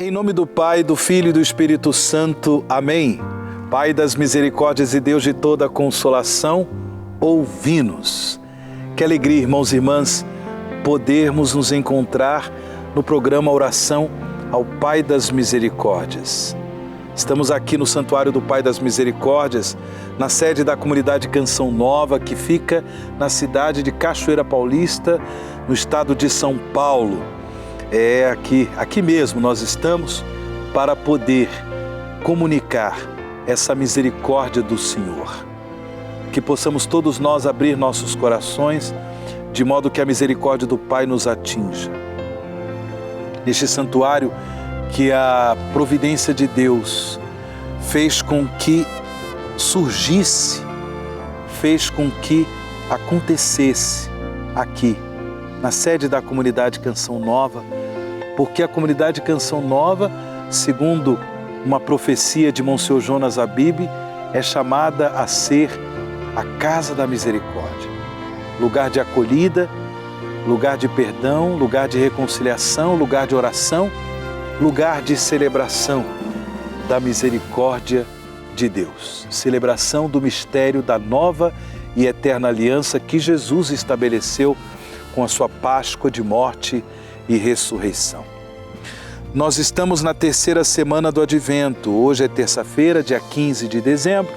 Em nome do Pai, do Filho e do Espírito Santo. Amém. Pai das misericórdias e Deus de toda consolação, ouvi-nos. Que alegria, irmãos e irmãs, podermos nos encontrar no programa Oração ao Pai das Misericórdias. Estamos aqui no Santuário do Pai das Misericórdias, na sede da comunidade Canção Nova, que fica na cidade de Cachoeira Paulista, no estado de São Paulo. É aqui mesmo nós estamos para poder comunicar essa misericórdia do Senhor. Que possamos todos nós abrir nossos corações, de modo que a misericórdia do Pai nos atinja. Neste santuário que a providência de Deus fez com que surgisse, fez com que acontecesse aqui, na sede da comunidade Canção Nova, porque a comunidade Canção Nova, segundo uma profecia de Monsenhor Jonas Abib, é chamada a ser a Casa da Misericórdia, lugar de acolhida, lugar de perdão, lugar de reconciliação, lugar de oração, lugar de celebração da misericórdia de Deus, celebração do mistério da nova e eterna aliança que Jesus estabeleceu com a sua Páscoa de morte e ressurreição. Nós estamos na terceira semana do Advento. Hoje é terça-feira, dia 15 de dezembro,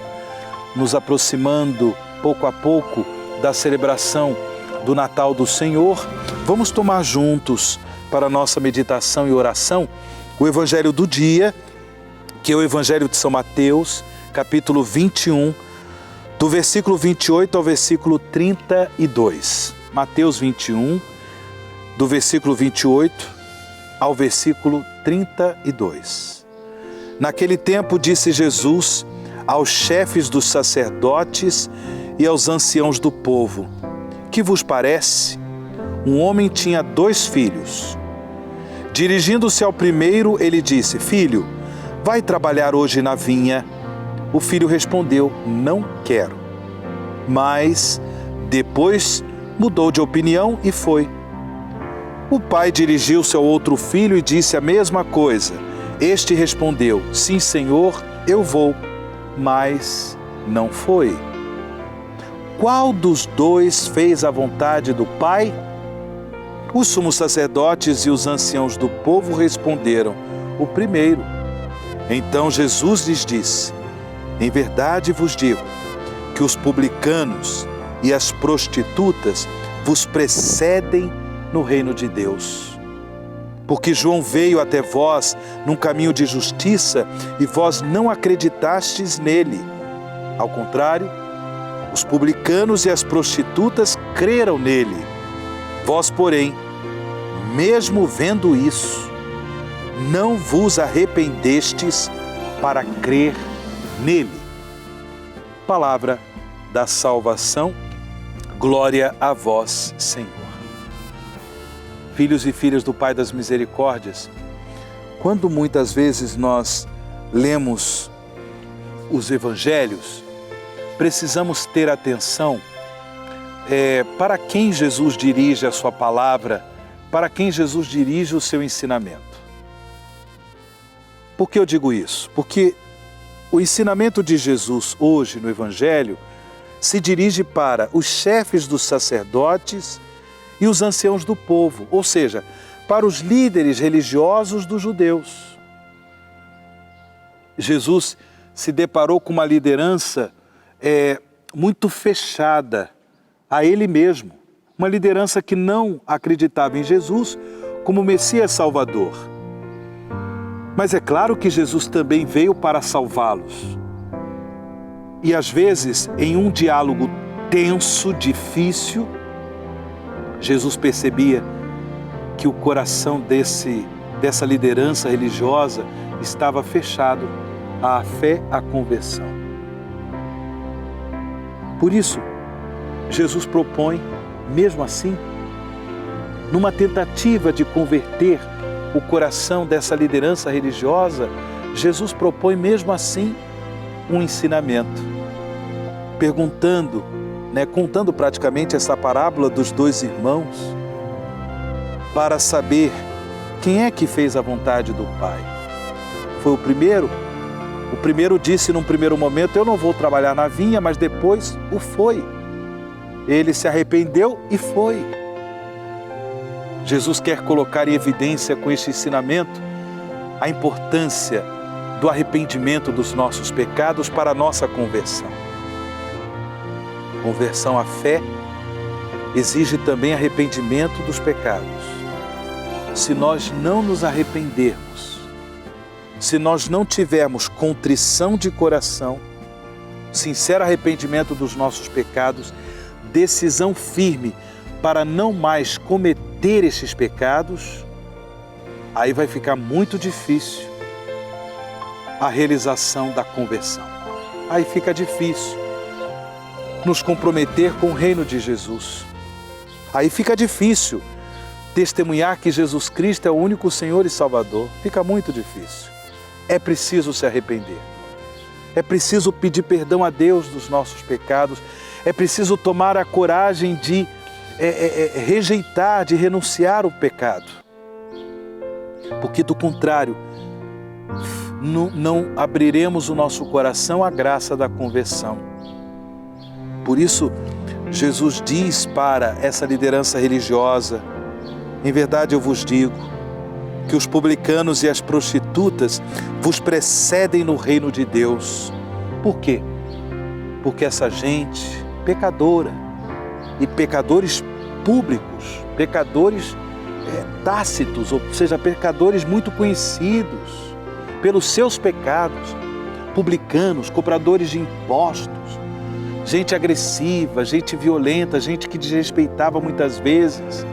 nos aproximando pouco a pouco da celebração do Natal do Senhor. Vamos tomar juntos para a nossa meditação e oração o Evangelho do dia, que é o Evangelho de São Mateus, capítulo 21, do versículo 28 ao versículo 32. Mateus 21, do versículo 28 ao versículo 32. Naquele tempo disse Jesus aos chefes dos sacerdotes e aos anciãos do povo: que vos parece? Um homem tinha 2 filhos. Dirigindo-se ao primeiro, ele disse: filho, vai trabalhar hoje na vinha. O filho respondeu: não quero. Mas depois mudou de opinião e foi. O pai dirigiu-se ao outro filho e disse a mesma coisa. Este respondeu: sim, Senhor, eu vou. Mas não foi. Qual dos 2 fez a vontade do pai? Os sumos sacerdotes e os anciãos do povo responderam: o primeiro. Então Jesus lhes disse: em verdade vos digo que os publicanos e as prostitutas vos precedem no reino de Deus. Porque João veio até vós num caminho de justiça e vós não acreditastes nele. Ao contrário, os publicanos e as prostitutas creram nele. Vós, porém, mesmo vendo isso, não vos arrependestes para crer nele. Palavra da salvação. Glória a vós, Senhor. Filhos e filhas do Pai das Misericórdias, quando muitas vezes nós lemos os Evangelhos, precisamos ter atenção para quem Jesus dirige a sua palavra, para quem Jesus dirige o seu ensinamento. Por que eu digo isso? Porque o ensinamento de Jesus hoje no Evangelho se dirige para os chefes dos sacerdotes e os anciãos do povo, ou seja, para os líderes religiosos dos judeus. Jesus se deparou com uma liderança muito fechada a ele mesmo, uma liderança que não acreditava em Jesus como Messias Salvador. Mas é claro que Jesus também veio para salvá-los. E às vezes, em um diálogo tenso, difícil, Jesus percebia que o coração dessa liderança religiosa estava fechado à fé, à conversão. Por isso, Jesus propõe, mesmo assim, numa tentativa de converter o coração dessa liderança religiosa, Jesus propõe, mesmo assim, um ensinamento, perguntando, contando praticamente essa parábola dos 2 irmãos, para saber quem é que fez a vontade do Pai. foi o primeiro. O primeiro disse num primeiro momento, eu não vou trabalhar na vinha, mas depois o foi. Ele se arrependeu e foi. Jesus quer colocar em evidência com este ensinamento a importância do arrependimento dos nossos pecados para a nossa conversão. Conversão à fé exige também arrependimento dos pecados. Se nós não nos arrependermos, se nós não tivermos contrição de coração, sincero arrependimento dos nossos pecados, decisão firme para não mais cometer estes pecados, aí vai ficar muito difícil a realização da conversão. Aí fica difícil nos comprometer com o reino de Jesus. Aí fica difícil testemunhar que Jesus Cristo é o único Senhor e Salvador. Fica muito difícil. É preciso se arrepender. É preciso pedir perdão a Deus dos nossos pecados. É preciso tomar a coragem de rejeitar, de renunciar ao pecado. Porque do contrário, não abriremos o nosso coração à graça da conversão. Por isso, Jesus diz para essa liderança religiosa, em verdade eu vos digo, que os publicanos e as prostitutas vos precedem no reino de Deus. Por quê? Porque essa gente pecadora e pecadores públicos, pecadores tácitos, ou seja, pecadores muito conhecidos pelos seus pecados, publicanos, cobradores de impostos, gente agressiva, gente violenta, gente que desrespeitava muitas vezes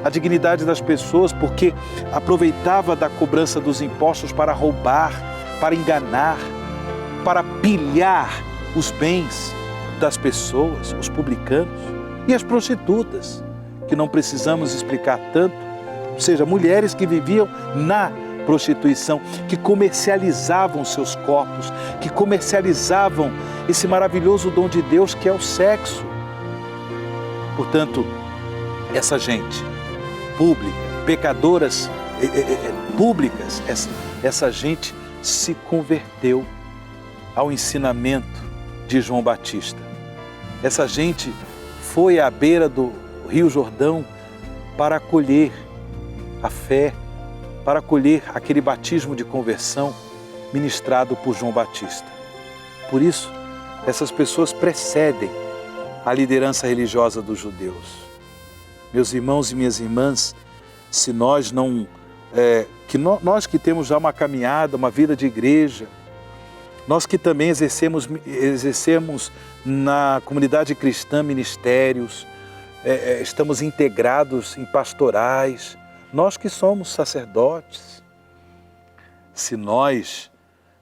a dignidade das pessoas porque aproveitava da cobrança dos impostos para roubar, para enganar, para pilhar os bens das pessoas, os publicanos e as prostitutas, que não precisamos explicar tanto, ou seja, mulheres que viviam na prostituição, que comercializavam seus corpos, que comercializavam esse maravilhoso dom de Deus que é o sexo. Portanto, essa gente pública, pecadoras públicas, essa gente se converteu ao ensinamento de João Batista. Essa gente foi à beira do Rio Jordão para acolher a fé, para acolher aquele batismo de conversão ministrado por João Batista. Por isso, essas pessoas precedem a liderança religiosa dos judeus. Meus irmãos e minhas irmãs, se nós não, nós que temos já uma caminhada, uma vida de igreja, nós que também exercemos na comunidade cristã ministérios, estamos integrados em pastorais, nós que somos sacerdotes, se nós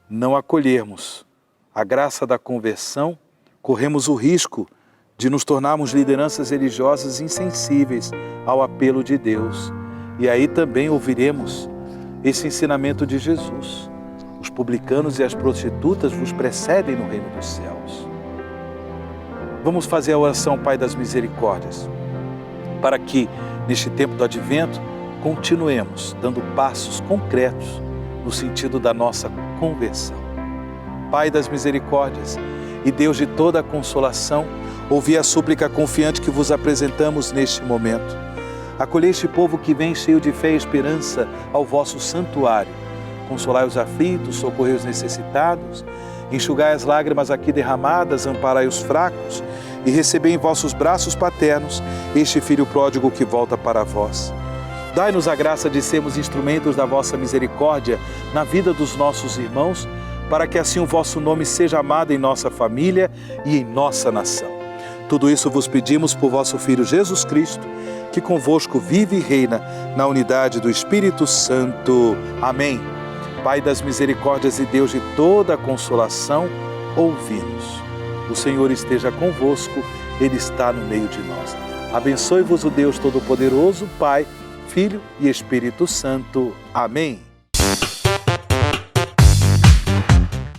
não acolhermos a graça da conversão, corremos o risco de nos tornarmos lideranças religiosas insensíveis ao apelo de Deus. E aí também ouviremos esse ensinamento de Jesus. Os publicanos e as prostitutas vos precedem no reino dos céus. Vamos fazer a oração, Pai das Misericórdias, para que, neste tempo do Advento, continuemos dando passos concretos no sentido da nossa conversão. Pai das Misericórdias e Deus de toda a consolação, ouvi a súplica confiante que vos apresentamos neste momento. Acolhei este povo que vem cheio de fé e esperança ao vosso santuário. Consolai os aflitos, socorrei os necessitados, enxugai as lágrimas aqui derramadas, amparai os fracos e recebei em vossos braços paternos este Filho pródigo que volta para vós. Dai-nos a graça de sermos instrumentos da vossa misericórdia na vida dos nossos irmãos, para que assim o vosso nome seja amado em nossa família e em nossa nação. Tudo isso vos pedimos por vosso Filho Jesus Cristo, que convosco vive e reina na unidade do Espírito Santo. Amém. Pai das misericórdias e Deus de toda a consolação, ouvi-nos. O Senhor esteja convosco, Ele está no meio de nós. Abençoe-vos o Deus Todo-Poderoso, Pai, Filho e Espírito Santo. Amém.